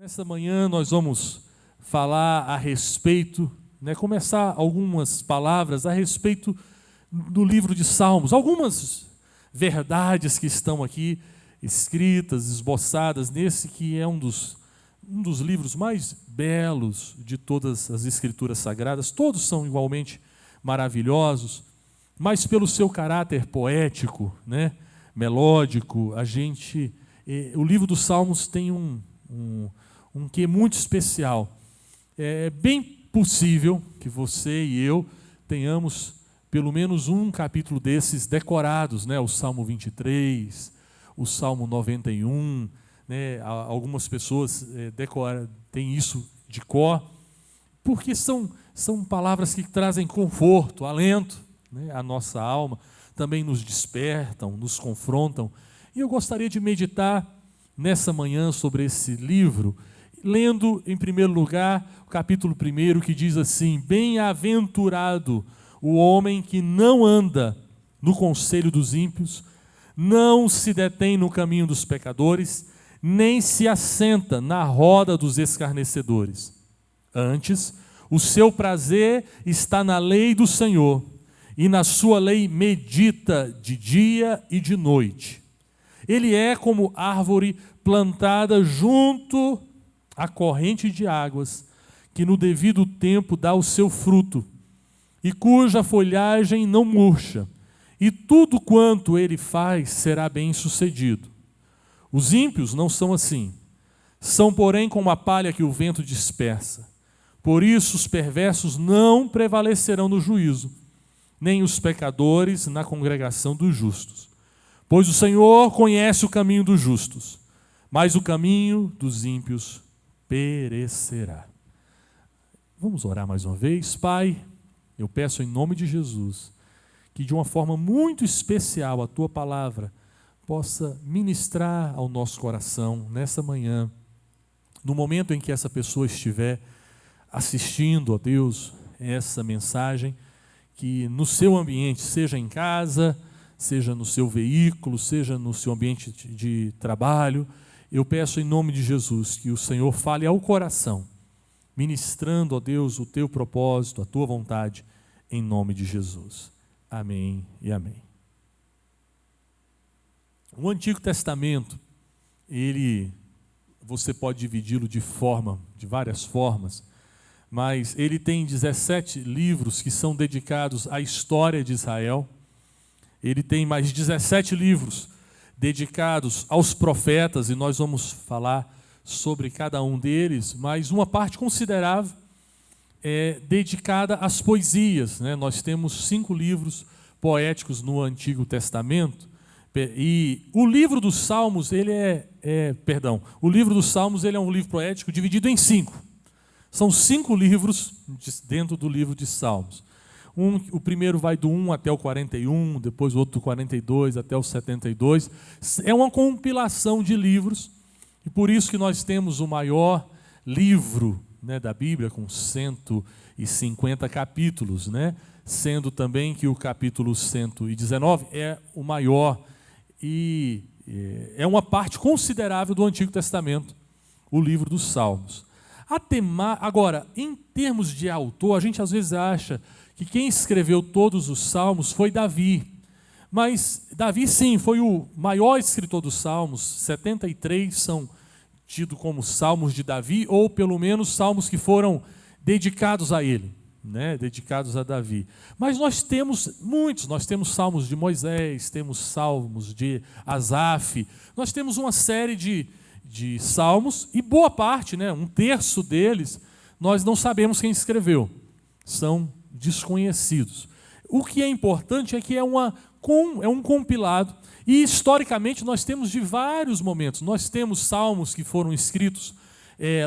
Nessa manhã nós vamos falar a respeito, começar algumas palavras a respeito do livro de Salmos, algumas verdades que estão aqui escritas, esboçadas nesse que é um dos livros mais belos de todas as Escrituras Sagradas. Todos são igualmente maravilhosos, mas pelo seu caráter poético, melódico, o livro dos Salmos tem um quê muito especial. É bem possível que você e eu tenhamos pelo menos um capítulo desses decorados, o Salmo 23, o Salmo 91, algumas pessoas têm isso de cor, porque são palavras que trazem conforto, alento, à nossa alma, também nos despertam, nos confrontam. E eu gostaria de meditar nessa manhã sobre esse livro, lendo em primeiro lugar o capítulo 1, que diz assim: bem-aventurado o homem que não anda no conselho dos ímpios, não se detém no caminho dos pecadores, nem se assenta na roda dos escarnecedores. Antes, o seu prazer está na lei do Senhor, e na sua lei medita de dia e de noite. Ele é como árvore plantada junto à corrente de águas, que no devido tempo dá o seu fruto, e cuja folhagem não murcha, e tudo quanto ele faz será bem-sucedido. Os ímpios não são assim, são, porém, como a palha que o vento dispersa. Por isso os perversos não prevalecerão no juízo, nem os pecadores na congregação dos justos. Pois o Senhor conhece o caminho dos justos, mas o caminho dos ímpios perecerá. Vamos orar mais uma vez. Pai, eu peço em nome de Jesus, que de uma forma muito especial a Tua palavra possa ministrar ao nosso coração nessa manhã, no momento em que essa pessoa estiver assistindo, ó Deus, essa mensagem, que no seu ambiente, seja em casa, seja no seu veículo, seja no seu ambiente de trabalho, eu peço em nome de Jesus que o Senhor fale ao coração, ministrando, ó Deus, o Teu propósito, a Tua vontade, em nome de Jesus. Amém e amém. O Antigo Testamento, você pode dividi-lo de várias formas, mas ele tem 17 livros que são dedicados à história de Israel. Ele tem mais 17 livros dedicados aos profetas, e nós vamos falar sobre cada um deles, mas uma parte considerável é dedicada às poesias. Nós temos 5 livros poéticos no Antigo Testamento, e o livro dos Salmos, o livro dos Salmos ele é um livro poético dividido em 5. São 5 livros dentro do livro de Salmos. O primeiro vai do 1 até o 41, depois o outro do 42 até o 72. É uma compilação de livros, e por isso que nós temos o maior livro da Bíblia, com 150 capítulos, sendo também que o capítulo 119 é o maior, e é uma parte considerável do Antigo Testamento, o livro dos Salmos. Agora, em termos de autor, a gente às vezes acha que quem escreveu todos os Salmos foi Davi. Mas Davi, sim, foi o maior escritor dos Salmos. 73 são tidos como Salmos de Davi, ou pelo menos Salmos que foram dedicados a ele, dedicados a Davi. Mas nós temos muitos, nós temos Salmos de Moisés, temos Salmos de Asaf, nós temos uma série de salmos, e boa parte, 1/3 deles, nós não sabemos quem escreveu, são desconhecidos. O que é importante é que é um compilado, e historicamente nós temos de vários momentos. Nós temos salmos que foram escritos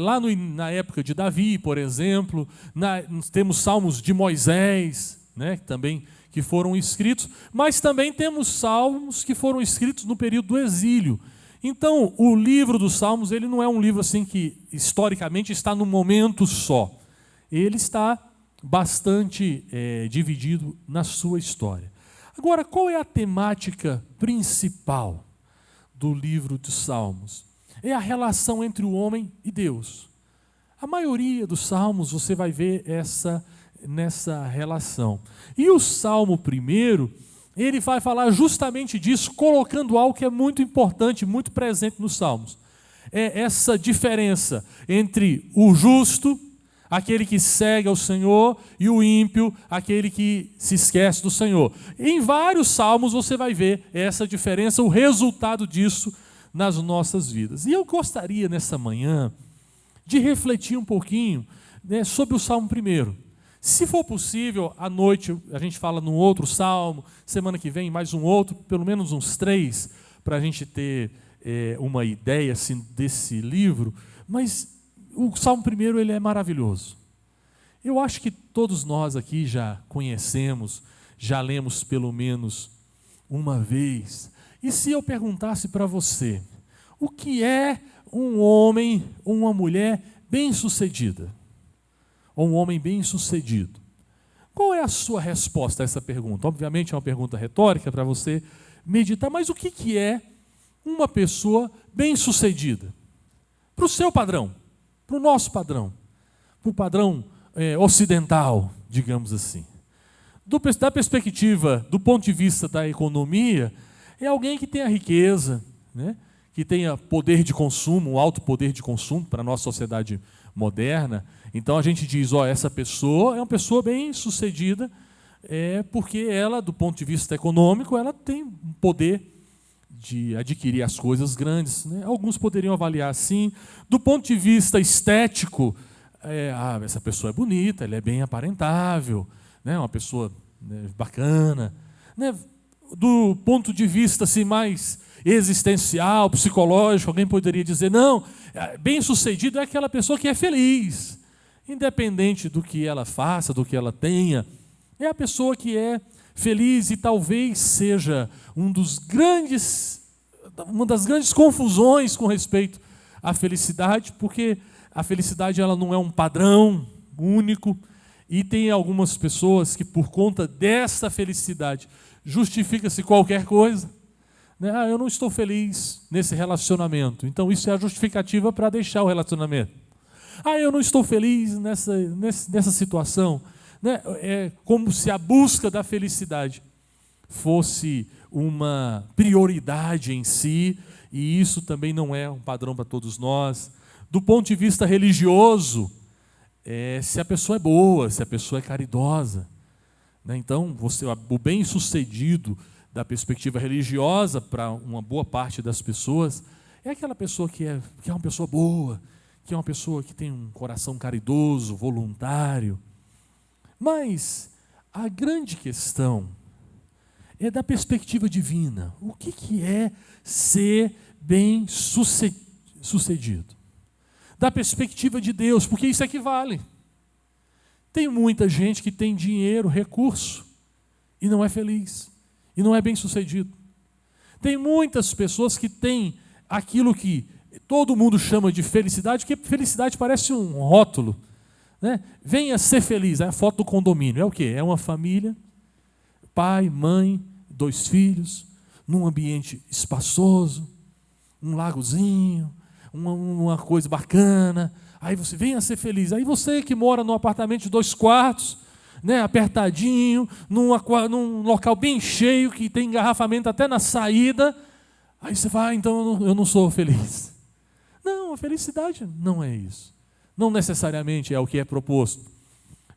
lá na época de Davi, por exemplo, nós temos salmos de Moisés, também que foram escritos, mas também temos salmos que foram escritos no período do exílio. Então, o livro dos Salmos, ele não é um livro assim que historicamente está num momento só. Ele está bastante dividido na sua história. Agora, qual é a temática principal do livro dos Salmos? é a relação entre o homem e Deus. A maioria dos salmos você vai ver nessa relação. E o Salmo 1, ele vai falar justamente disso, colocando algo que é muito importante, muito presente nos salmos. É essa diferença entre o justo, aquele que segue ao Senhor, e o ímpio, aquele que se esquece do Senhor. Em vários salmos você vai ver essa diferença, o resultado disso nas nossas vidas. E eu gostaria nessa manhã de refletir um pouquinho, né, sobre o Salmo 1. Se for possível, à noite a gente fala num outro salmo, semana que vem mais um outro, pelo menos uns 3, para a gente ter uma ideia assim, desse livro. Mas o Salmo 1 ele é maravilhoso. Eu acho que todos nós aqui já conhecemos, já lemos pelo menos uma vez. E se eu perguntasse para você, o que é um homem ou uma mulher bem-sucedida? Ou um homem bem-sucedido? Qual é a sua resposta a essa pergunta? Obviamente é uma pergunta retórica para você meditar, mas o que é uma pessoa bem-sucedida? Para o seu padrão, para o nosso padrão, para o padrão ocidental, digamos assim. Da perspectiva, do ponto de vista da economia, é alguém que tenha riqueza, né? Que tenha poder de consumo, um alto poder de consumo para a nossa sociedade moderna. Então a gente diz, essa pessoa é uma pessoa bem-sucedida, porque ela, do ponto de vista econômico, ela tem um poder de adquirir as coisas grandes, né? Alguns poderiam avaliar assim. Do ponto de vista estético, essa pessoa é bonita, ela é bem aparentável, né? Uma pessoa, né, bacana, né? Do ponto de vista assim, mais existencial, psicológico, alguém poderia dizer, não, bem-sucedido é aquela pessoa que é feliz, independente do que ela faça, do que ela tenha. É a pessoa que é feliz, e talvez seja uma das grandes confusões com respeito à felicidade, porque a felicidade ela não é um padrão único, e tem algumas pessoas que por conta dessa felicidade justifica-se qualquer coisa. Né? Eu não estou feliz nesse relacionamento, então isso é a justificativa para deixar o relacionamento. Eu não estou feliz nessa situação. Né? É como se a busca da felicidade fosse uma prioridade em si, e isso também não é um padrão para todos nós. Do ponto de vista religioso, se a pessoa é boa, se a pessoa é caridosa. Né? Então, o bem-sucedido da perspectiva religiosa para uma boa parte das pessoas é aquela pessoa que é uma pessoa boa, que é uma pessoa que tem um coração caridoso, voluntário. Mas a grande questão é da perspectiva divina. O que é ser bem-sucedido? Da perspectiva de Deus, porque isso equivale. Tem muita gente que tem dinheiro, recurso, e não é feliz, e não é bem-sucedido. Tem muitas pessoas que têm aquilo que todo mundo chama de felicidade, porque felicidade parece um rótulo. Né? Venha ser feliz, é a foto do condomínio. É o quê? É uma família, pai, mãe, 2 filhos, num ambiente espaçoso, um lagozinho, uma coisa bacana. Aí você venha ser feliz. Aí você que mora num apartamento de 2 quartos, né, apertadinho, num local bem cheio, que tem engarrafamento até na saída, aí você fala, então eu não sou feliz. Não, a felicidade não é isso. Não necessariamente é o que é proposto.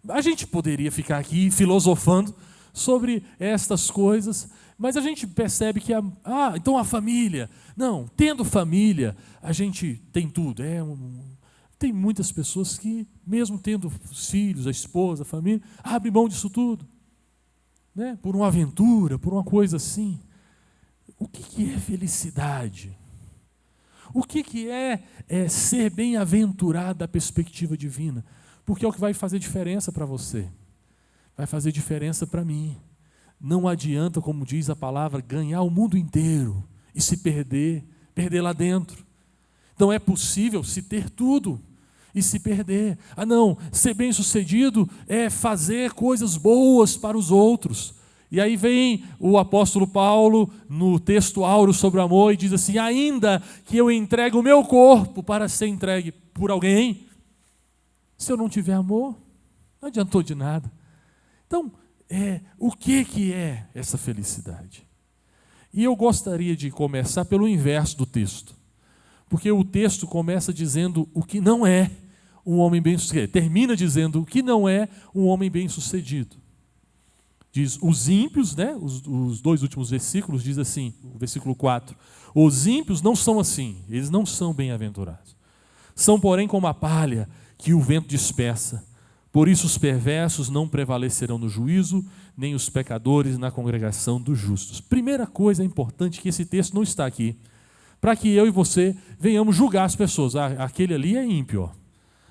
A gente poderia ficar aqui filosofando sobre estas coisas, mas a gente percebe que então a família. Não, tendo família, a gente tem tudo. Tem muitas pessoas que, mesmo tendo os filhos, a esposa, a família, abrem mão disso tudo. Né? Por uma aventura, por uma coisa assim. O que é felicidade? O que é ser bem-aventurado da perspectiva divina? Porque é o que vai fazer diferença para você. Vai fazer diferença para mim. Não adianta, como diz a palavra, ganhar o mundo inteiro e se perder lá dentro. Então é possível se ter tudo e se perder. Não, ser bem-sucedido é fazer coisas boas para os outros. E aí vem o apóstolo Paulo no texto áureo sobre o amor e diz assim: ainda que eu entregue o meu corpo para ser entregue por alguém, se eu não tiver amor, não adiantou de nada. Então, o que é essa felicidade? E eu gostaria de começar pelo inverso do texto, porque o texto começa dizendo o que não é um homem bem-sucedido, termina dizendo o que não é um homem bem-sucedido. Diz, os ímpios, né, os dois últimos versículos, diz assim, o versículo 4, os ímpios não são assim, eles não são bem-aventurados. São, porém, como a palha que o vento dispersa. Por isso os perversos não prevalecerão no juízo, nem os pecadores na congregação dos justos. Primeira coisa importante que esse texto não está aqui, para que eu e você venhamos julgar as pessoas. Aquele ali é ímpio.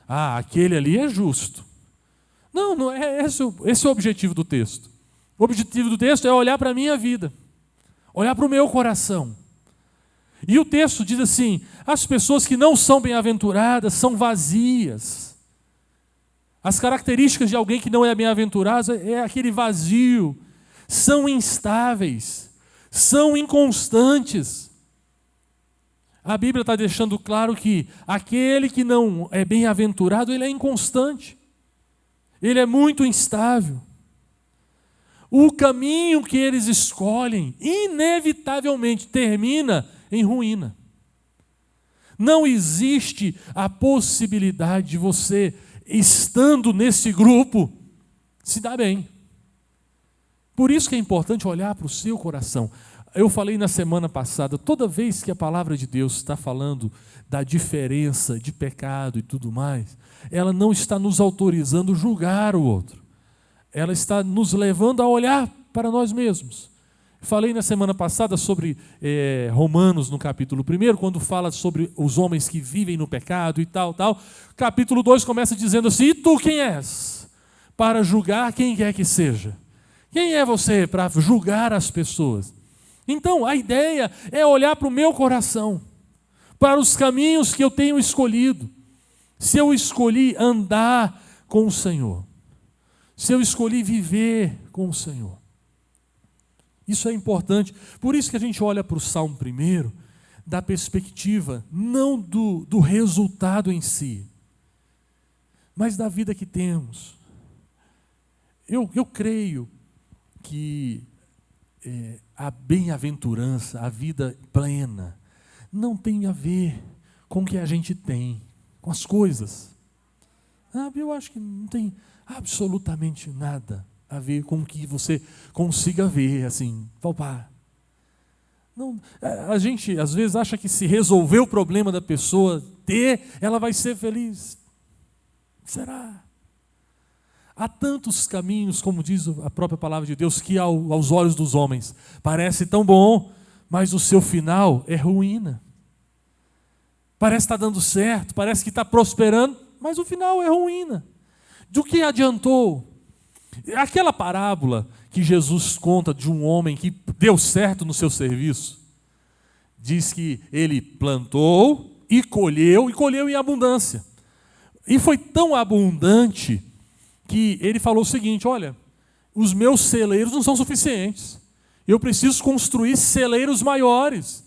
Aquele ali é justo. Não é esse é o objetivo do texto. O objetivo do texto é olhar para a minha vida, olhar para o meu coração. E o texto diz assim: as pessoas que não são bem-aventuradas são vazias. As características de alguém que não é bem-aventurado é aquele vazio, são instáveis, são inconstantes. A Bíblia está deixando claro que aquele que não é bem-aventurado, ele é inconstante, ele é muito instável. O caminho que eles escolhem, inevitavelmente, termina em ruína. Não existe a possibilidade de você, estando nesse grupo, se dar bem. Por isso que é importante olhar para o seu coração. Eu falei na semana passada, toda vez que a palavra de Deus está falando da diferença de pecado e tudo mais, ela não está nos autorizando a julgar o outro. Ela está nos levando a olhar para nós mesmos. Falei na semana passada sobre Romanos, no capítulo 1, quando fala sobre os homens que vivem no pecado e tal. Capítulo 2 começa dizendo assim: e tu quem és para julgar quem quer que seja? Quem é você para julgar as pessoas? Então, a ideia é olhar para o meu coração, para os caminhos que eu tenho escolhido. Se eu escolhi andar com o Senhor, se eu escolhi viver com o Senhor. Isso é importante. Por isso que a gente olha para o Salmo 1, da perspectiva não do resultado em si, mas da vida que temos. Eu creio que a bem-aventurança, a vida plena, não tem a ver com o que a gente tem, com as coisas. Eu acho que não tem absolutamente nada a ver com o que você consiga ver, assim, palpar. Não, a gente às vezes acha que se resolver o problema da pessoa ela vai ser feliz. Será? Há tantos caminhos, como diz a própria palavra de Deus, que aos olhos dos homens parece tão bom, mas o seu final é ruína. Parece estar dando certo, parece que está prosperando, mas o final é ruína. Do que adiantou? Aquela parábola que Jesus conta de um homem que deu certo no seu serviço, diz que ele plantou e colheu em abundância. E foi tão abundante que ele falou o seguinte: olha, os meus celeiros não são suficientes, eu preciso construir celeiros maiores.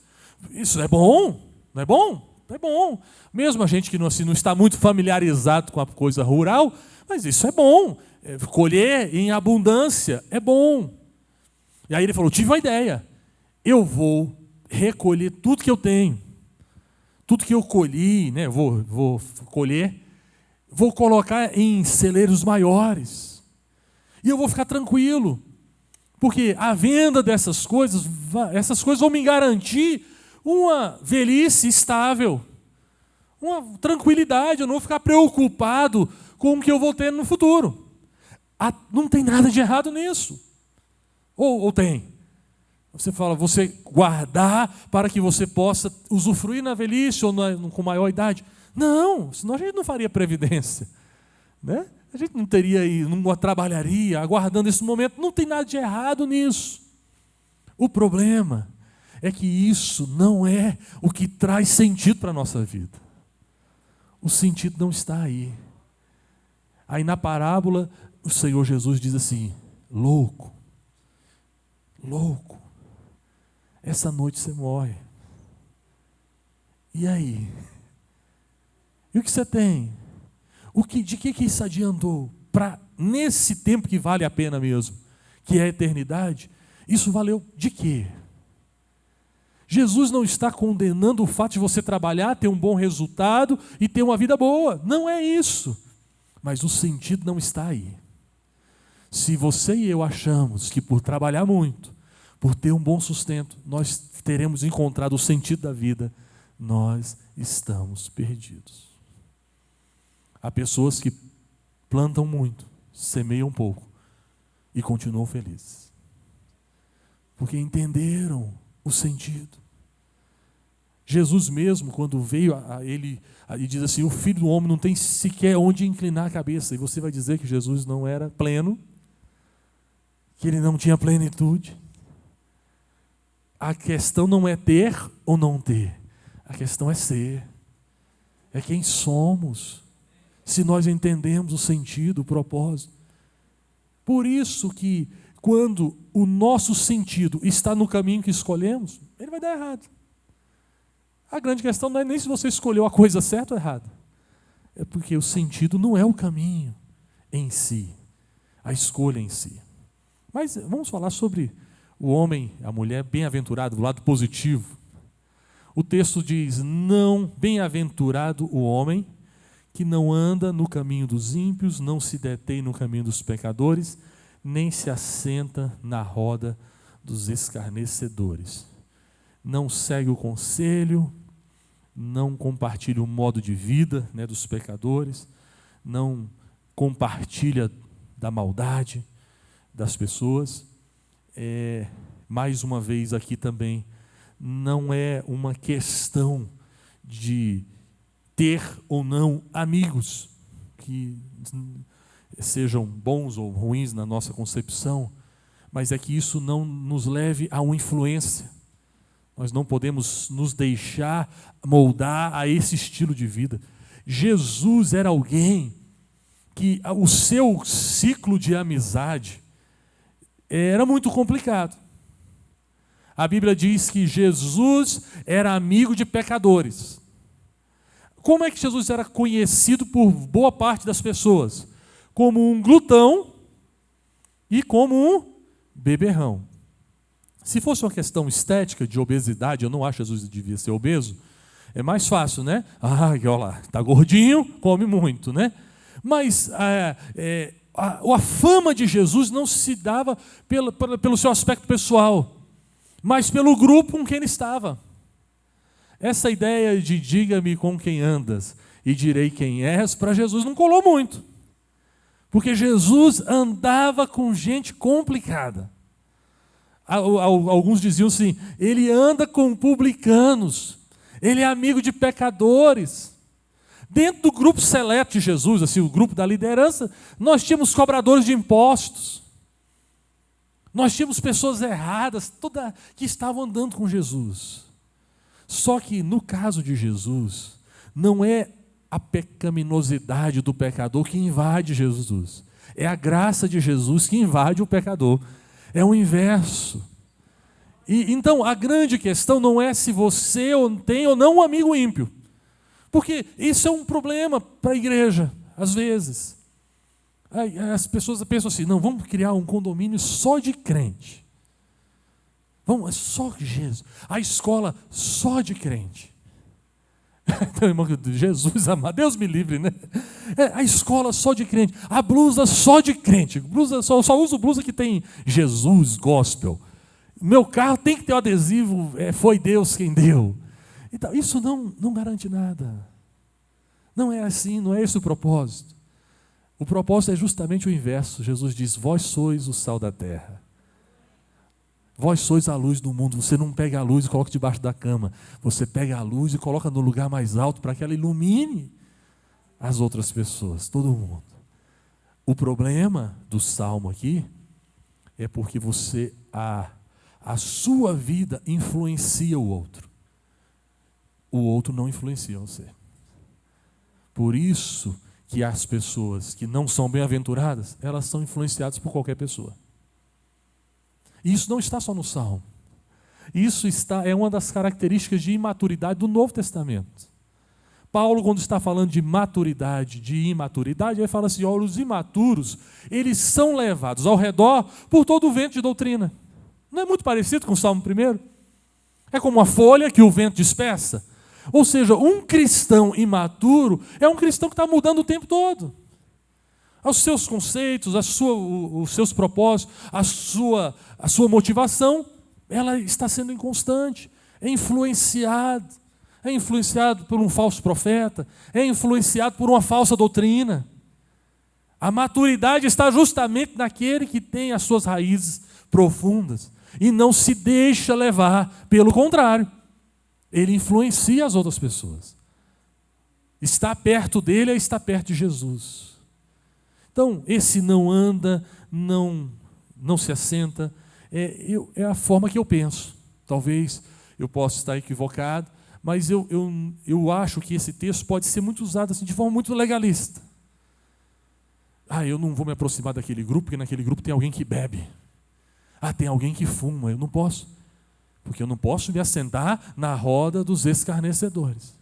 Isso é bom? Não é bom? É bom. Mesmo a gente que não está muito familiarizado com a coisa rural, mas isso é bom. Colher em abundância é bom. E aí ele falou: tive uma ideia, eu vou recolher tudo que eu tenho, tudo que eu colhi, né? Vou colher, vou colocar em celeiros maiores, e eu vou ficar tranquilo, porque a venda dessas coisas, essas coisas vão me garantir uma velhice estável, uma tranquilidade. Eu não vou ficar preocupado com o que eu vou ter no futuro. Não tem nada de errado nisso. Ou tem? Você fala, você guardar para que você possa usufruir na velhice ou com maior idade. Não, senão a gente não faria previdência, né? A gente não trabalharia aguardando esse momento. Não tem nada de errado nisso. O problema é que isso não é o que traz sentido para a nossa vida. O sentido não está aí. Aí na parábola, o Senhor Jesus diz assim: louco, louco, essa noite você morre. E aí? E o que você tem? De que isso adiantou? Para nesse tempo que vale a pena mesmo, que é a eternidade, isso valeu de quê? Jesus não está condenando o fato de você trabalhar, ter um bom resultado e ter uma vida boa. Não é isso. Mas o sentido não está aí. Se você e eu achamos que por trabalhar muito, por ter um bom sustento, nós teremos encontrado o sentido da vida, nós estamos perdidos. Há pessoas que plantam muito, semeiam pouco e continuam felizes. Porque entenderam o sentido. Jesus mesmo, quando veio ele diz assim, o Filho do Homem não tem sequer onde inclinar a cabeça. E você vai dizer que Jesus não era pleno, que ele não tinha plenitude. A questão não é ter ou não ter. A questão é ser. É quem somos. Se nós entendemos o sentido, o propósito. Por isso que quando o nosso sentido está no caminho que escolhemos, ele vai dar errado. A grande questão não é nem se você escolheu a coisa certa ou errada. É porque o sentido não é o caminho em si, a escolha em si. Mas vamos falar sobre o homem, a mulher bem-aventurado, do lado positivo. O texto diz, não, bem-aventurado o homem que não anda no caminho dos ímpios, não se detém no caminho dos pecadores, nem se assenta na roda dos escarnecedores. Não segue o conselho, não compartilha o modo de vida, dos pecadores, não compartilha da maldade das pessoas. Mais uma vez aqui também, não é uma questão de ter ou não amigos, que sejam bons ou ruins na nossa concepção, mas é que isso não nos leve a uma influência. Nós não podemos nos deixar moldar a esse estilo de vida. Jesus era alguém que o seu ciclo de amizade era muito complicado. A Bíblia diz que Jesus era amigo de pecadores. Como é que Jesus era conhecido por boa parte das pessoas? Como um glutão e como um beberrão. Se fosse uma questão estética, de obesidade, eu não acho que Jesus devia ser obeso, é mais fácil, né? Olha lá, está gordinho, come muito, né? Mas a fama de Jesus não se dava pelo seu aspecto pessoal, mas pelo grupo com quem ele estava. Essa ideia de diga-me com quem andas e direi quem és, para Jesus não colou muito. Porque Jesus andava com gente complicada. Alguns diziam assim, ele anda com publicanos, ele é amigo de pecadores. Dentro do grupo seleto de Jesus, assim, o grupo da liderança, nós tínhamos cobradores de impostos. Nós tínhamos pessoas erradas, que estavam andando com Jesus. Só que no caso de Jesus, não é a pecaminosidade do pecador que invade Jesus. É a graça de Jesus que invade o pecador. É o inverso. Então, a grande questão não é se você tem ou não um amigo ímpio. Porque isso é um problema para a igreja, às vezes. As pessoas pensam assim, não, vamos criar um condomínio só de crente. Vamos, só Jesus. A escola só de crente. Então, irmão, Jesus amado, Deus me livre, né? A escola só de crente, a blusa só de crente, só uso blusa que tem Jesus, gospel. Meu carro tem que ter o adesivo, foi Deus quem deu. Então, isso não garante nada. Não é assim, não é esse o propósito. O propósito é justamente o inverso. Jesus diz, vós sois o sal da terra. Vós sois a luz do mundo. Você não pega a luz e coloca debaixo da cama. Você pega a luz e coloca no lugar mais alto para que ela ilumine as outras pessoas, todo mundo. O problema do salmo aqui é porque a sua vida influencia o outro. O outro não influencia você. Por isso que as pessoas que não são bem-aventuradas, elas são influenciadas por qualquer pessoa. E isso não está só no Salmo. Isso é uma das características de imaturidade do Novo Testamento. Paulo, quando está falando de maturidade, de imaturidade, ele fala assim, olha, os imaturos, eles são levados ao redor por todo o vento de doutrina. Não é muito parecido com o Salmo 1? É como uma folha que o vento dispersa. Ou seja, um cristão imaturo é um cristão que está mudando o tempo todo. Os seus conceitos, os seus propósitos, a sua motivação, ela está sendo inconstante, é influenciado por um falso profeta, é influenciado por uma falsa doutrina. A maturidade está justamente naquele que tem as suas raízes profundas e não se deixa levar, pelo contrário, ele influencia as outras pessoas. Estar perto dele é estar perto de Jesus. Então, esse não anda, não se assenta, é a forma que eu penso. Talvez eu possa estar equivocado, mas eu acho que esse texto pode ser muito usado assim, de forma muito legalista. Eu não vou me aproximar daquele grupo, porque naquele grupo tem alguém que bebe. Tem alguém que fuma, eu não posso. Porque eu não posso me assentar na roda dos escarnecedores.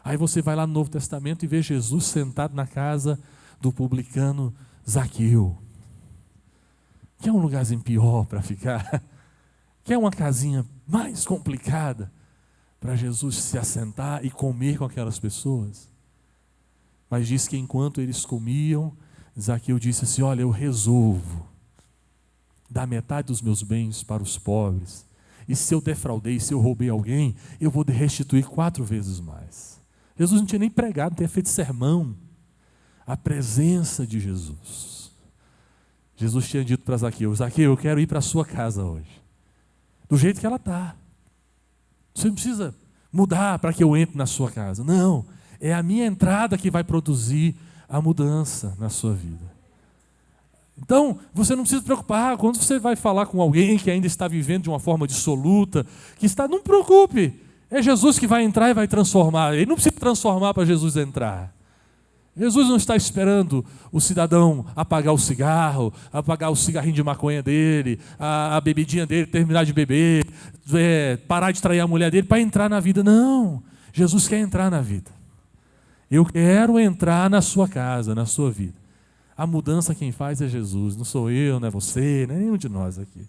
Aí você vai lá no Novo Testamento e vê Jesus sentado na casa do publicano Zaqueu. Quer um lugarzinho pior para ficar? Quer uma casinha mais complicada para Jesus se assentar e comer com aquelas pessoas? Mas diz que enquanto eles comiam, Zaqueu disse assim, olha, eu resolvo dar metade dos meus bens para os pobres. E se eu defraudei, se eu roubei alguém, eu vou restituir 4 vezes mais. Jesus não tinha nem pregado, não tinha feito sermão. A presença de Jesus. Jesus tinha dito para Zaqueu, Zaqueu, eu quero ir para a sua casa hoje. Do jeito que ela está. Você não precisa mudar para que eu entre na sua casa. Não, é a minha entrada que vai produzir a mudança na sua vida. Então, você não precisa se preocupar. Quando você vai falar com alguém que ainda está vivendo de uma forma dissoluta, não preocupe. É Jesus que vai entrar e vai transformar. Ele não precisa transformar para Jesus entrar. Jesus não está esperando o cidadão apagar o cigarro, apagar o cigarrinho de maconha dele, a bebidinha dele, terminar de beber, parar de trair a mulher dele para entrar na vida. Não, Jesus quer entrar na vida. Eu quero entrar na sua casa, na sua vida. A mudança quem faz é Jesus, não sou eu, não é você, não é nenhum de nós aqui.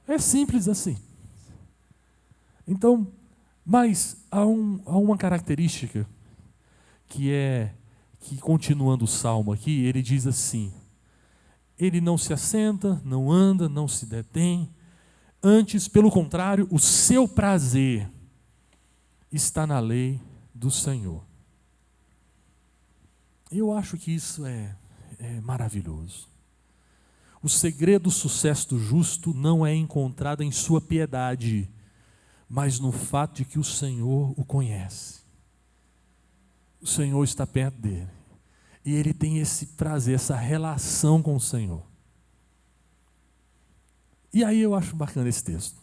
É simples assim. Então, mas há uma característica que continuando o salmo aqui, ele diz assim, ele não se assenta, não anda, não se detém, antes, pelo contrário, o seu prazer está na lei do Senhor. Eu acho que isso é maravilhoso. O segredo do sucesso do justo não é encontrado em sua piedade, mas no fato de que o Senhor o conhece. O Senhor está perto dele. E ele tem esse prazer, essa relação com o Senhor. E aí eu acho bacana esse texto.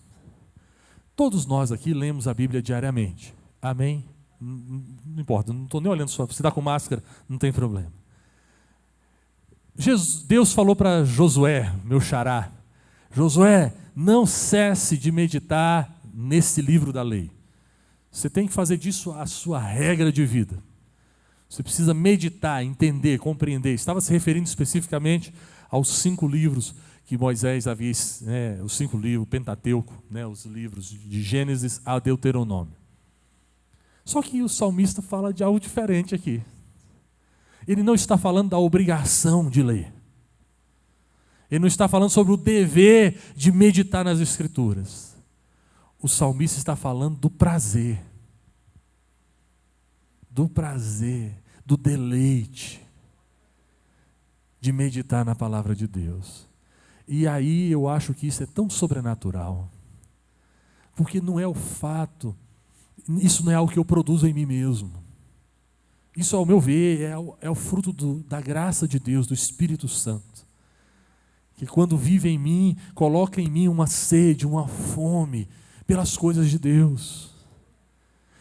Todos nós aqui lemos a Bíblia diariamente. Amém? Não importa, não estou nem olhando só. Você está com máscara, não tem problema. Deus falou para Josué, meu xará, Josué, não cesse de meditar nesse livro da lei. Você tem que fazer disso a sua regra de vida. Você precisa meditar, entender, compreender. Estava se referindo especificamente aos 5 livros que Moisés havia, os 5 livros, o Pentateuco, os livros de Gênesis a Deuteronômio. Só que o salmista fala de algo diferente aqui. Ele não está falando da obrigação de ler. Ele não está falando sobre o dever de meditar nas Escrituras. O salmista está falando do prazer. Do deleite de meditar na palavra de Deus. E aí eu acho que isso é tão sobrenatural, porque não é o fato, isso não é algo que eu produzo em mim mesmo. Isso, ao meu ver, é o fruto da graça de Deus, do Espírito Santo, que quando vive em mim, coloca em mim uma sede, uma fome pelas coisas de Deus.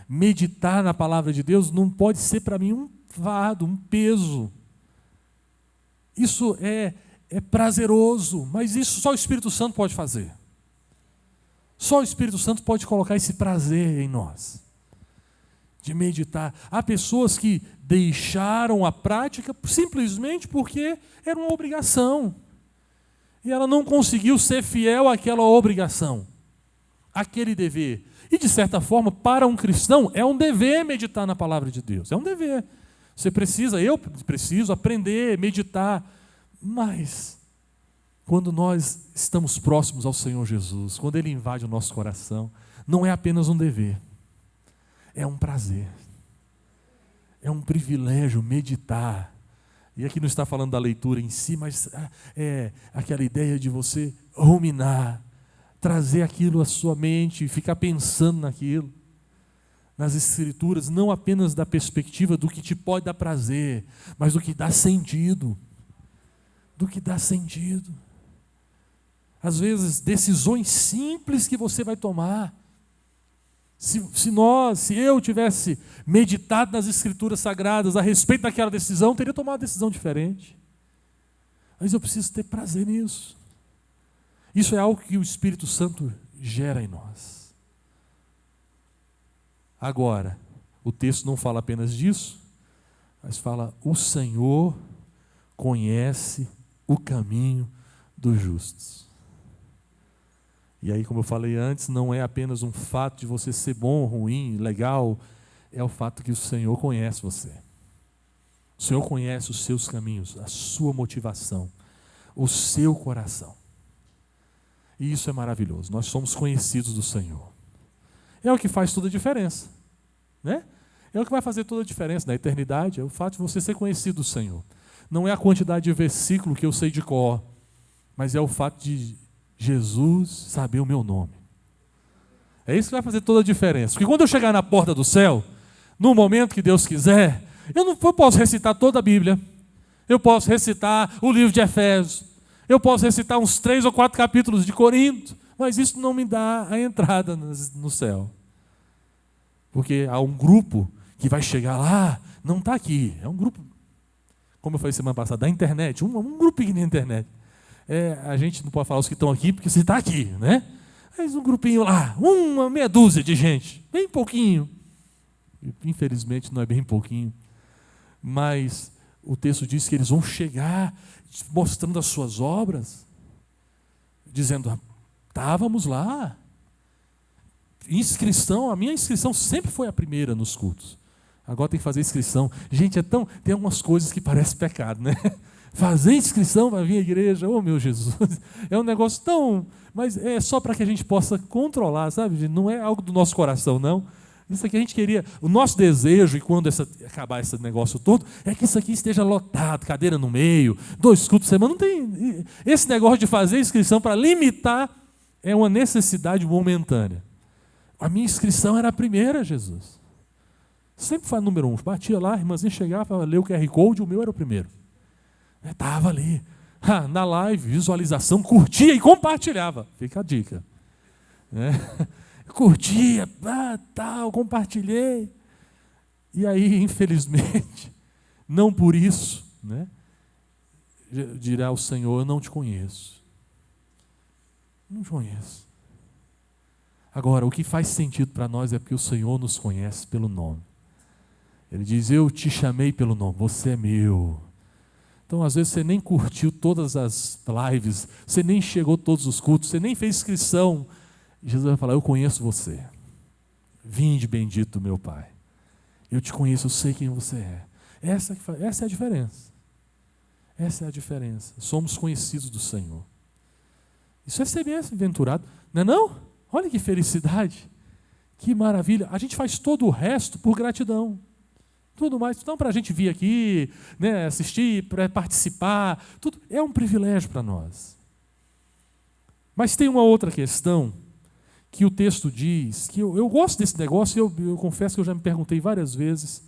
Meditar na palavra de Deus não pode ser para mim um fardo, um peso. Isso é é prazeroso, mas isso só o Espírito Santo pode fazer. Só o Espírito Santo pode colocar esse prazer em nós, de meditar. Há pessoas que deixaram a prática simplesmente porque era uma obrigação. E ela não conseguiu ser fiel àquela obrigação, àquele dever. E, de certa forma, para um cristão, é um dever meditar na palavra de Deus. É um dever. Eu preciso aprender, meditar. Mas, quando nós estamos próximos ao Senhor Jesus, quando Ele invade o nosso coração, não é apenas um dever, é um prazer, é um privilégio meditar. E aqui não está falando da leitura em si, mas é aquela ideia de você ruminar, trazer aquilo à sua mente e ficar pensando naquilo, nas Escrituras, não apenas da perspectiva do que te pode dar prazer, mas do que dá sentido. Do que dá sentido. Às vezes, decisões simples que você vai tomar. Se eu tivesse meditado nas Escrituras Sagradas a respeito daquela decisão, teria tomado uma decisão diferente. Mas eu preciso ter prazer nisso. Isso é algo que o Espírito Santo gera em nós. Agora, o texto não fala apenas disso, mas fala: o Senhor conhece o caminho dos justos. E aí, como eu falei antes, não é apenas um fato de você ser bom, ruim, legal, é o fato que o Senhor conhece você. O Senhor conhece os seus caminhos, a sua motivação, o seu coração. E isso é maravilhoso. Nós somos conhecidos do Senhor. É o que faz toda a diferença, né? É o que vai fazer toda a diferença na eternidade, é o fato de você ser conhecido do Senhor. Não é a quantidade de versículo que eu sei de cor, mas é o fato de Jesus saber o meu nome. É isso que vai fazer toda a diferença. Porque quando eu chegar na porta do céu, no momento que Deus quiser, eu posso recitar toda a Bíblia, eu posso recitar o livro de Efésios, eu posso recitar uns 3 ou 4 capítulos de Corinto, mas isso não me dá a entrada no céu. Porque há um grupo que vai chegar lá, não está aqui, é um grupo, como eu falei semana passada, da internet, um grupinho na internet. A gente não pode falar os que estão aqui, porque você está aqui, né? Mas um grupinho lá, uma meia dúzia de gente, bem pouquinho. Infelizmente não é bem pouquinho, mas o texto diz que eles vão chegar mostrando as suas obras, dizendo: estávamos lá. Inscrição, a minha inscrição sempre foi a primeira nos cultos. Agora tem que fazer inscrição. Gente, tem algumas coisas que parecem pecado, né? Fazer inscrição para vir à igreja, oh meu Jesus, é um negócio tão... Mas é só para que a gente possa controlar, sabe? Não é algo do nosso coração, não. Isso aqui a gente queria, o nosso desejo, e quando acabar esse negócio todo, é que isso aqui esteja lotado, cadeira no meio, 2 cultos por semana. Não tem, esse negócio de fazer inscrição para limitar é uma necessidade momentânea. A minha inscrição era a primeira, Jesus. Sempre foi a número 1. Batia lá, a irmãzinha chegava, ler o QR Code, o meu era o primeiro. Estava ali, na live, visualização, curtia e compartilhava. Fica a dica. Curtia, tal, compartilhei. E aí, infelizmente, não por isso, né, dirá o Senhor: eu não te conheço. Não te conheço. Agora, o que faz sentido para nós é porque o Senhor nos conhece pelo nome. Ele diz: eu te chamei pelo nome, você é meu. Então, às vezes, você nem curtiu todas as lives, você nem chegou a todos os cultos, você nem fez inscrição. Jesus vai falar: eu conheço você. Vinde bendito meu Pai. Eu te conheço, eu sei quem você é. Essa é a diferença. Essa é a diferença. Somos conhecidos do Senhor. Isso é ser bem-aventurado, não é não? Olha que felicidade, que maravilha. A gente faz todo o resto por gratidão. Tudo mais, então, para a gente vir aqui, né, assistir, para participar, tudo é um privilégio para nós. Mas tem uma outra questão que o texto diz, que eu gosto desse negócio, eu confesso que eu já me perguntei várias vezes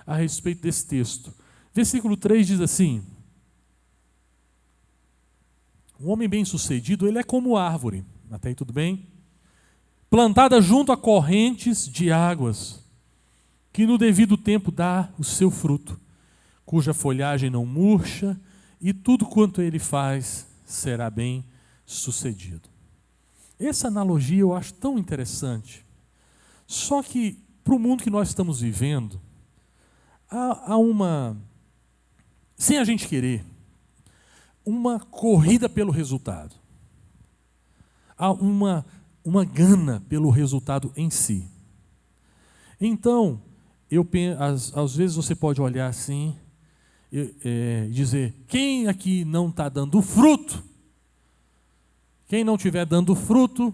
a respeito desse texto. Versículo 3 diz assim: um homem bem-sucedido, ele é como árvore, até aí tudo bem? Plantada junto a correntes de águas, que no devido tempo dá o seu fruto, cuja folhagem não murcha e tudo quanto ele faz será bem sucedido. Essa analogia eu acho tão interessante. Só que, para o mundo que nós estamos vivendo, há uma, sem a gente querer, uma corrida pelo resultado. Há uma gana pelo resultado em si. Então, às vezes você pode olhar assim e dizer, quem aqui não está dando fruto? Quem não estiver dando fruto,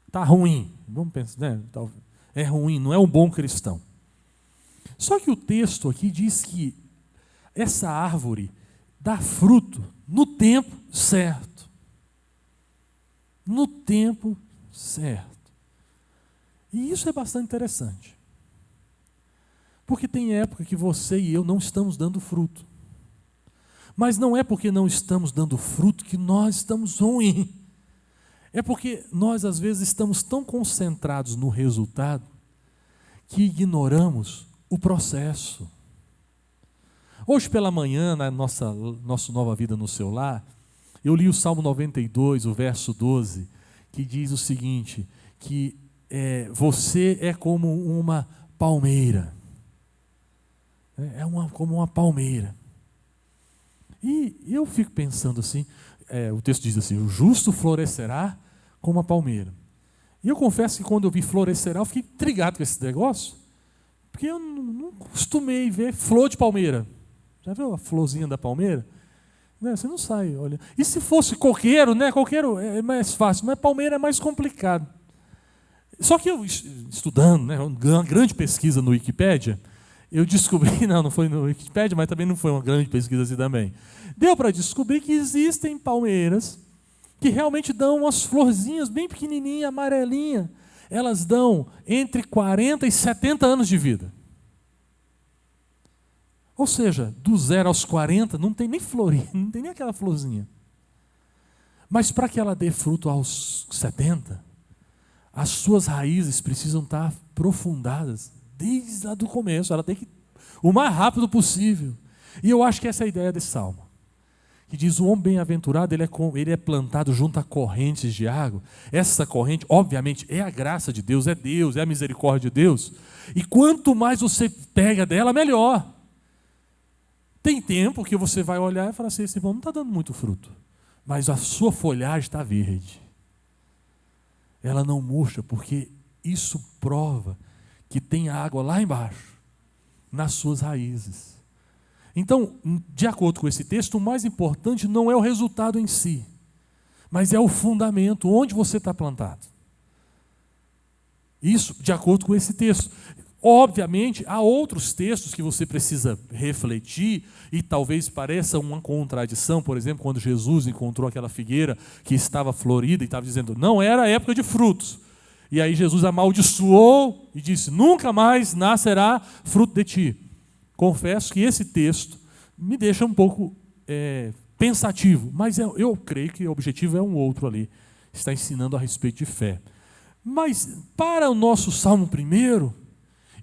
está ruim. Vamos pensar, né? É ruim, não é um bom cristão. Só que o texto aqui diz que essa árvore dá fruto no tempo certo. No tempo certo. E isso é bastante interessante. Porque tem época que você e eu não estamos dando fruto. Mas não é porque não estamos dando fruto que nós estamos ruins. É porque nós, às vezes, estamos tão concentrados no resultado que ignoramos o processo. Hoje pela manhã, na nossa Nova Vida no Seu Lar, eu li o Salmo 92, o verso 12, que diz o seguinte, que você é como uma palmeira. Como uma palmeira. E eu fico pensando assim, o texto diz assim, o justo florescerá como uma palmeira. E eu confesso que quando eu vi florescerá, eu fiquei intrigado com esse negócio, porque eu não costumei ver flor de palmeira. Já viu a florzinha da palmeira? Você não sai, olha. E se fosse coqueiro, né? Coqueiro é mais fácil, mas palmeira é mais complicado. Só que eu, estudando, né, uma grande pesquisa no Wikipédia, eu descobri, não foi no Wikipédia, mas também não foi uma grande pesquisa assim também. Deu para descobrir que existem palmeiras que realmente dão umas florzinhas bem pequenininhas, amarelinhas. Elas dão entre 40 e 70 anos de vida. Ou seja, do 0 aos 40 não tem nem florinha, não tem nem aquela florzinha. Mas para que ela dê fruto aos 70, as suas raízes precisam estar aprofundadas desde lá do começo. Ela tem que o mais rápido possível. E eu acho que essa é a ideia desse salmo. Que diz, o homem bem-aventurado, ele é plantado junto a correntes de água. Essa corrente, obviamente, é a graça de Deus, é a misericórdia de Deus. E quanto mais você pega dela, melhor. Tem tempo que você vai olhar e falar assim, esse irmão não está dando muito fruto. Mas a sua folhagem está verde. Ela não murcha, porque isso prova que tem água lá embaixo, nas suas raízes. Então, de acordo com esse texto, o mais importante não é o resultado em si, mas é o fundamento, onde você está plantado. Isso, de acordo com esse texto. Obviamente, há outros textos que você precisa refletir e talvez pareça uma contradição. Por exemplo, quando Jesus encontrou aquela figueira que estava florida e estava dizendo, não era época de frutos. E aí Jesus amaldiçoou e disse, nunca mais nascerá fruto de ti. Confesso que esse texto me deixa um pouco pensativo, mas eu creio que o objetivo é um outro ali. Está ensinando a respeito de fé. Mas para o nosso Salmo 1,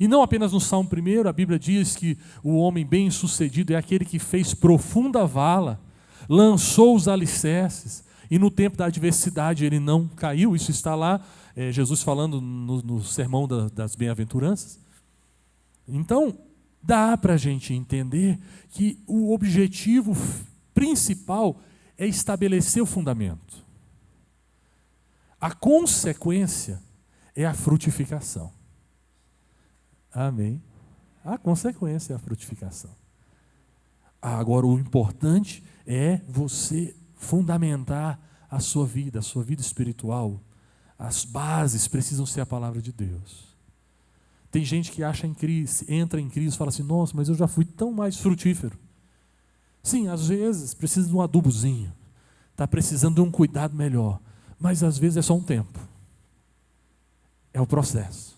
e não apenas no Salmo 1, a Bíblia diz que o homem bem-sucedido é aquele que fez profunda vala, lançou os alicerces, e no tempo da adversidade ele não caiu. Isso está lá, Jesus falando no sermão das bem-aventuranças. Então, dá para a gente entender que o objetivo principal é estabelecer o fundamento. A consequência é a frutificação. Amém? A consequência é a frutificação. Agora, o importante é você fundamentar a sua vida espiritual. As bases precisam ser a palavra de Deus. Tem gente que acha em crise, entra em crise e fala assim, nossa, mas eu já fui tão mais frutífero. Sim, às vezes precisa de um adubozinho, está precisando de um cuidado melhor, mas às vezes é só um tempo. É o processo.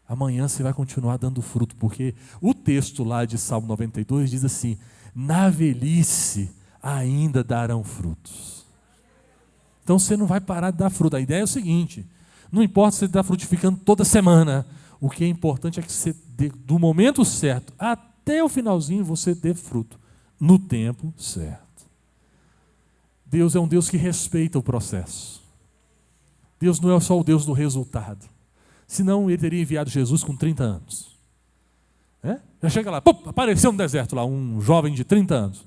Amanhã você vai continuar dando fruto, porque o texto lá de Salmo 92 diz assim, na velhice ainda darão frutos. Então você não vai parar de dar fruto. A ideia é o seguinte, não importa se você está frutificando toda semana, o que é importante é que você, do momento certo até o finalzinho, você dê fruto, no tempo certo. Deus é um Deus que respeita o processo. Deus não é só o Deus do resultado. Senão ele teria enviado Jesus com 30 anos. Já chega lá, pum, apareceu no deserto lá, um jovem de 30 anos.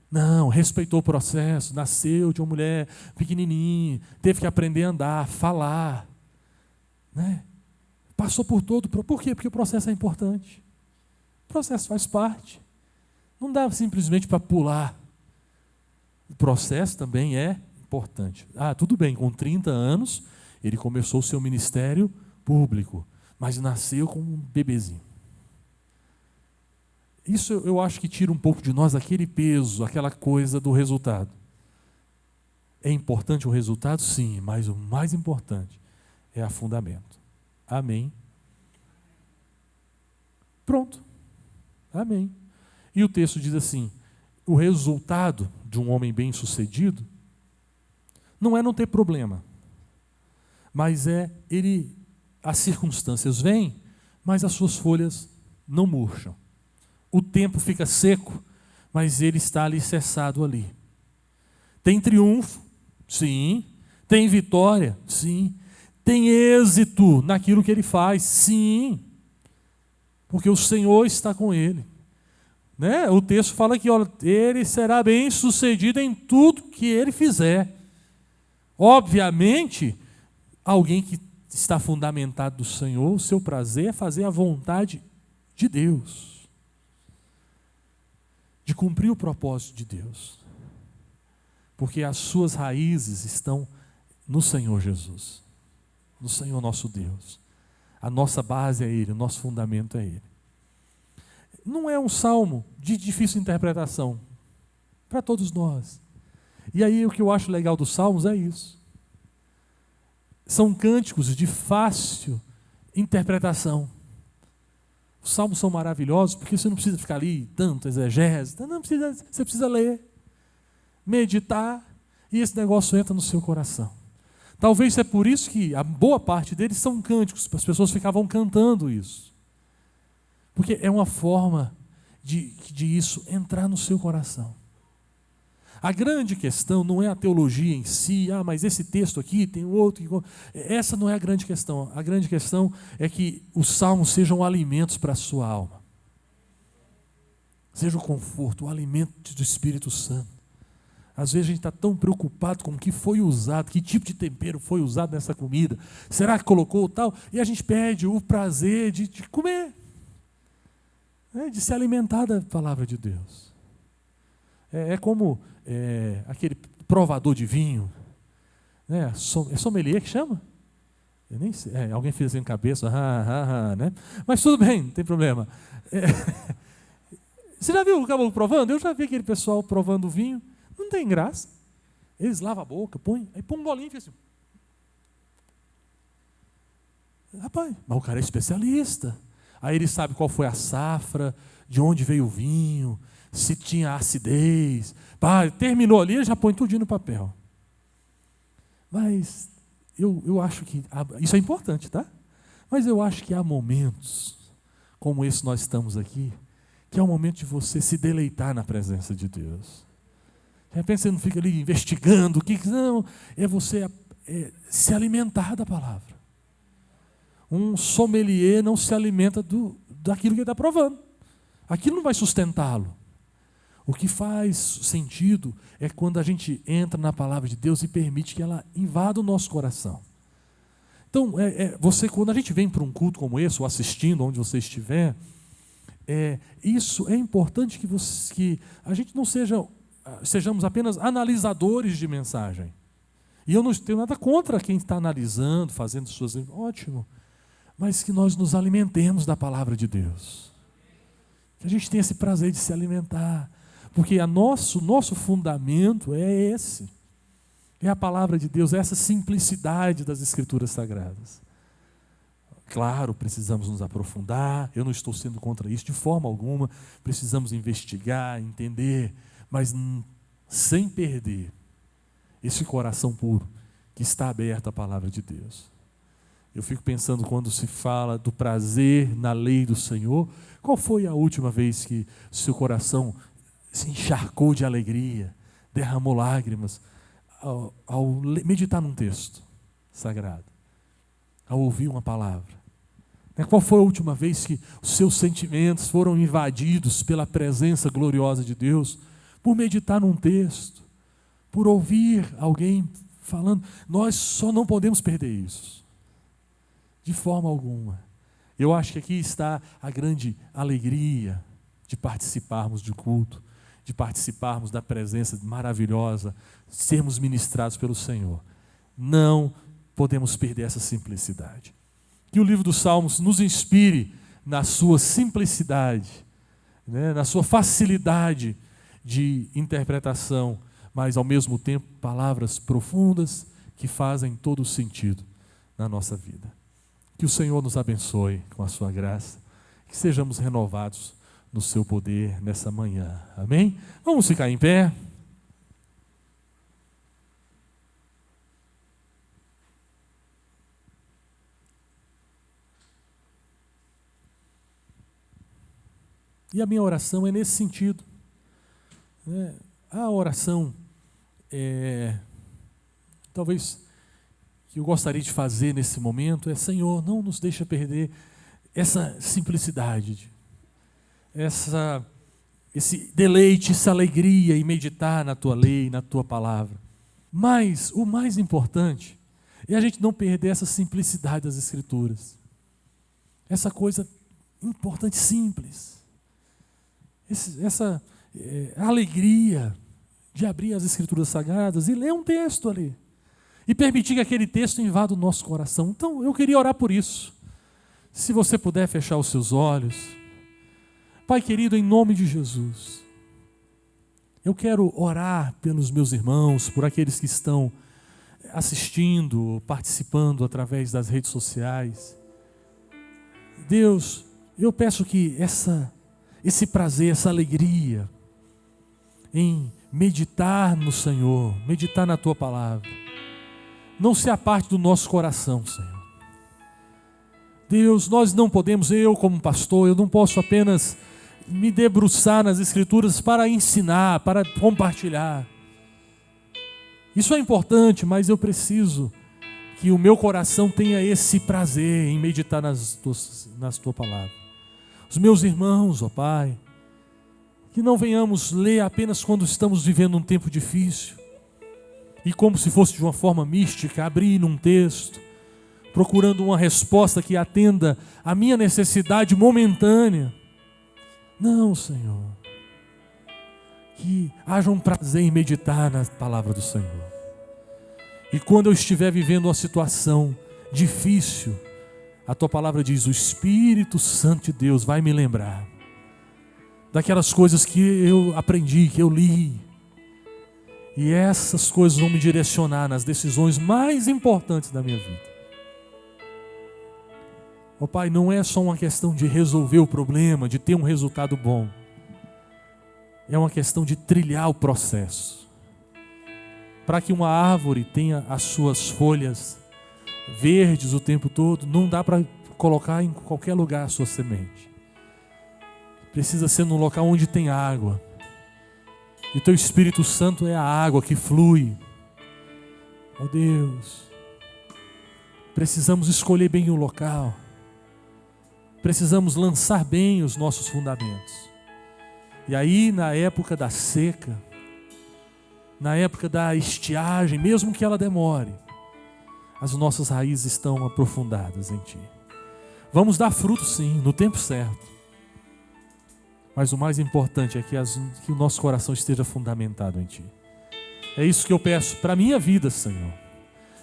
Não, respeitou o processo, nasceu de uma mulher pequenininha, teve que aprender a andar, falar. Passou por todo. Por quê? Porque o processo é importante. O processo faz parte. Não dá simplesmente para pular. O processo também é importante. Tudo bem, com 30 anos, ele começou o seu ministério público, mas nasceu como um bebezinho. Isso eu acho que tira um pouco de nós aquele peso, aquela coisa do resultado. É importante o resultado? Sim, mas o mais importante é a fundamento. Amém? Pronto. Amém. E o texto diz assim: o resultado de um homem bem-sucedido não é não ter problema, mas as circunstâncias vêm, mas as suas folhas não murcham. O tempo fica seco, mas ele está alicerçado ali. Tem triunfo? Sim. Tem vitória? Sim. Tem êxito naquilo que ele faz? Sim. Porque o Senhor está com ele. O texto fala que ele será bem sucedido em tudo que ele fizer. Obviamente, alguém que está fundamentado do Senhor, o seu prazer é fazer a vontade de Deus, de cumprir o propósito de Deus, porque as suas raízes estão no Senhor Jesus, no Senhor nosso Deus. A nossa base é Ele, o nosso fundamento é Ele. Não é um salmo de difícil interpretação para todos nós. E aí o que eu acho legal dos salmos é isso. São cânticos de fácil interpretação. Os salmos são maravilhosos porque você não precisa ficar ali tanto exegese, você precisa ler, meditar, e esse negócio entra no seu coração. Talvez é por isso que a boa parte deles são cânticos, as pessoas ficavam cantando isso. Porque é uma forma de isso entrar no seu coração. A grande questão não é a teologia em si, mas esse texto aqui tem outro. Essa não é a grande questão. A grande questão é que os salmos sejam alimentos para a sua alma. Seja o conforto, o alimento do Espírito Santo. Às vezes a gente está tão preocupado com o que foi usado, que tipo de tempero foi usado nessa comida. Será que colocou tal? E a gente perde o prazer de comer, de se alimentar da palavra de Deus. É como aquele provador de vinho, é sommelier que chama? Eu nem sei, alguém fez assim na cabeça, né? Mas tudo bem, não tem problema. Você já viu o caboclo provando? Eu já vi aquele pessoal provando vinho, não tem graça. Eles lavam a boca, põe um golinho e fica assim. Rapaz, mas o cara é especialista. Aí ele sabe qual foi a safra, de onde veio o vinho, se tinha acidez. Terminou ali, ele já põe tudinho no papel. Mas eu acho que isso é importante, tá? Mas eu acho que há momentos, como esse nós estamos aqui, que é o momento de você se deleitar na presença de Deus. De repente você não fica ali investigando o que não, é você se alimentar da palavra. Um sommelier não se alimenta daquilo que ele está provando. Aquilo não vai sustentá-lo. O que faz sentido é quando a gente entra na palavra de Deus e permite que ela invada o nosso coração. Então, quando a gente vem para um culto como esse, ou assistindo onde você estiver, isso é importante que a gente não sejamos apenas analisadores de mensagem. E eu não tenho nada contra quem está analisando, fazendo suas... Ótimo. Mas que nós nos alimentemos da palavra de Deus. Que a gente tenha esse prazer de se alimentar. Porque o nosso fundamento é esse. É a palavra de Deus, é essa simplicidade das Escrituras Sagradas. Claro, precisamos nos aprofundar, eu não estou sendo contra isso de forma alguma, precisamos investigar, entender, mas sem perder esse coração puro que está aberto à palavra de Deus. Eu fico pensando quando se fala do prazer na lei do Senhor, qual foi a última vez que seu coração se encharcou de alegria, derramou lágrimas ao meditar num texto sagrado, ao ouvir uma palavra? Qual foi a última vez que os seus sentimentos foram invadidos pela presença gloriosa de Deus? Por meditar num texto, por ouvir alguém falando. Nós só não podemos perder isso, de forma alguma. Eu acho que aqui está a grande alegria de participarmos do culto, de participarmos da presença maravilhosa, sermos ministrados pelo Senhor. Não podemos perder essa simplicidade. Que o livro dos Salmos nos inspire na sua simplicidade, na sua facilidade de interpretação, mas ao mesmo tempo palavras profundas que fazem todo o sentido na nossa vida. Que o Senhor nos abençoe com a sua graça, que sejamos renovados no seu poder nessa manhã. Amém? Vamos ficar em pé. E a minha oração é nesse sentido. A oração, talvez, que eu gostaria de fazer nesse momento é: Senhor, não nos deixa perder essa simplicidade, esse deleite, essa alegria em meditar na Tua lei, na Tua palavra. Mas o mais importante é a gente não perder essa simplicidade das Escrituras. Essa coisa importante, simples. Essa alegria de abrir as Escrituras Sagradas e ler um texto ali. E permitir que aquele texto invada o nosso coração. Então, eu queria orar por isso. Se você puder fechar os seus olhos. Pai querido, em nome de Jesus, eu quero orar pelos meus irmãos, por aqueles que estão assistindo, participando através das redes sociais. Deus, eu peço que esse prazer, essa alegria em meditar no Senhor, meditar na Tua palavra, não se aparte do nosso coração, Senhor. Deus, nós não podemos, eu como pastor, eu não posso apenas me debruçar nas Escrituras para ensinar, para compartilhar. Isso é importante, mas eu preciso que o meu coração tenha esse prazer em meditar nas Tua palavra. Os meus irmãos, ó Pai, que não venhamos ler apenas quando estamos vivendo um tempo difícil, e como se fosse de uma forma mística, abrir num texto, procurando uma resposta que atenda à minha necessidade momentânea. Não, Senhor. Que haja um prazer em meditar na palavra do Senhor. E quando eu estiver vivendo uma situação difícil, a Tua palavra diz: o Espírito Santo de Deus vai me lembrar daquelas coisas que eu aprendi, que eu li. E essas coisas vão me direcionar nas decisões mais importantes da minha vida. Ó Pai, não é só uma questão de resolver o problema, de ter um resultado bom. É uma questão de trilhar o processo. Para que uma árvore tenha as suas folhas verdes o tempo todo, não dá para colocar em qualquer lugar a sua semente. Precisa ser num local onde tem água. E Teu Espírito Santo é a água que flui. Ó Deus, precisamos escolher bem o local. Precisamos lançar bem os nossos fundamentos. E aí, na época da seca, na época da estiagem, mesmo que ela demore, as nossas raízes estão aprofundadas em Ti. Vamos dar fruto sim, no tempo certo. Mas o mais importante é que o nosso coração esteja fundamentado em Ti. É isso que eu peço para a minha vida, Senhor.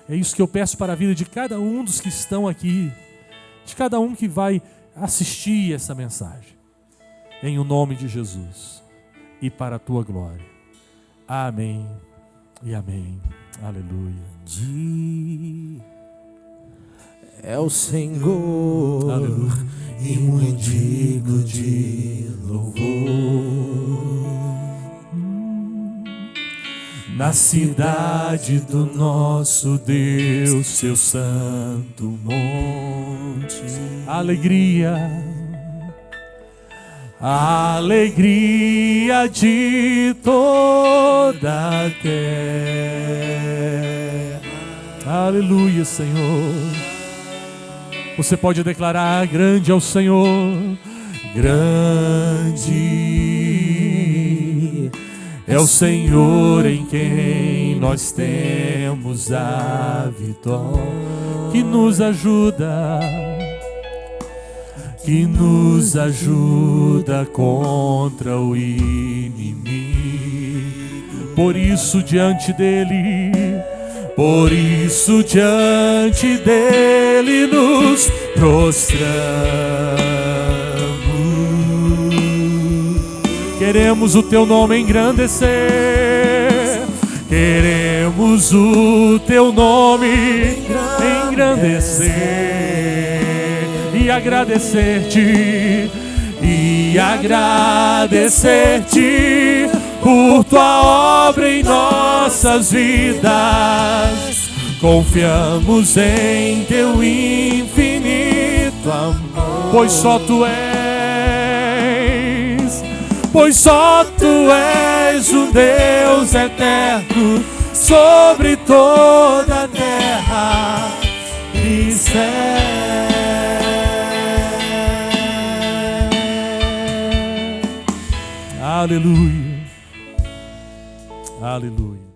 É isso que eu peço para a vida de cada um dos que estão aqui, de cada um que vai assistir essa mensagem. Em o nome de Jesus e para a Tua glória. Amém e amém. Aleluia. É o Senhor, aleluia, e muito digno de louvor. Na cidade do nosso Deus, seu santo monte, alegria, a alegria de toda a terra. Aleluia, Senhor. Você pode declarar: grande é o Senhor, grande é o Senhor em quem nós temos a vitória, que nos ajuda contra o inimigo. Por isso diante dele nos prostramos. Queremos o teu nome engrandecer, queremos o teu nome engrandecer e agradecer-te por tua obra em nossas vidas. Confiamos em teu infinito amor, pois só tu és o Deus eterno sobre toda a terra e céu. Aleluia, aleluia.